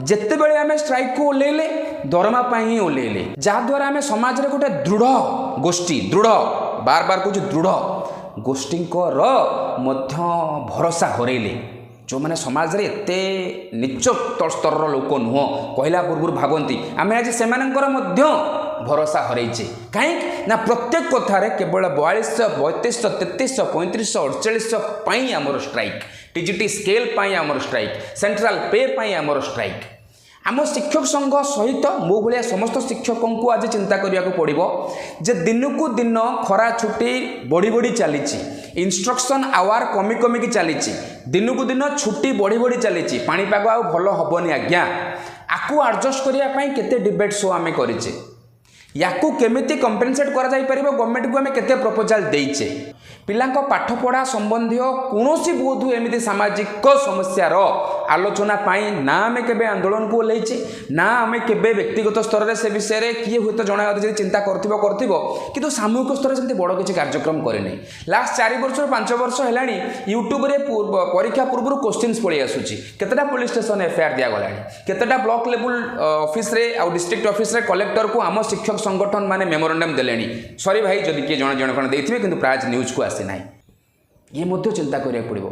जिते बड़े आम स्ट्राइक को ओल्ले दरमा ही ओल्ले जहाद्वारा आम समाज में गोटे दृढ़ गोष्ठी दृढ़ बार बार कुछ दृढ़ गोष्ठी भरोसा हरइले जो मैंने समाज रे एते नीच स्तर लोक नुह कहला पूर्व भावती आम आज से भरोसा हरइचे कहीं ना प्रत्येक कथार केवल 4200 3200 3300 3300 4800 आमर स्ट्राइक टीजीटी स्केल आमर स्ट्राइक सेंट्रल पे आमर स्ट्राइक आम शिक्षक संघ सहित मो भाया समस्त शिक्षकों को आज चिंता करने को पड़ो जे दिन को दिन खरा छुट्टी बढ़ी बढ़ी चली इंस्ट्रक्शन आवर कमी कमिकी चली दिन को दिन छुट्टी बढ़ी बढ़ी चली पाणीपाग आ भल हेनी आज्ञा आपको आडजस्ट करने केते डिबेट शो आम करें या केमिति कंपेनसेट करा जाई परिबो गवर्नमेंट को आम केते प्रपोजल देइचे पिलांको पाठपढ़ा संबंधी कौन बोध एमती सामाजिक समस्यार आलोचना पाई ना आम केबे आंदोलन को ओल्लैचे ना आम केबे व्यक्तिगत स्तर में से विषय में किए हुए तो जड़े अधे चिंता किंतु सामूहिक स्तर से बड़ किसी कार्यक्रम करे लास्ट 4 वर्ष 5 वर्ष है यूट्यूब रे परीक्षा पूर्व क्वेश्चन पलि आसूची केतेटा पुलिस स्टेशन एफआईआर दिया गलानी केतेटा ब्लॉक लेवल ऑफिस रे आ डिस्ट्रिक्ट ऑफिस रे कलेक्टर को आम शिक्षक संगठन माने मेमोरेंडम देले सॉरी भाई जदि किए जड़े जड़े कौन देते किंतु प्राय न्यूज को आसी ना ये चिंता करिया पड़ो।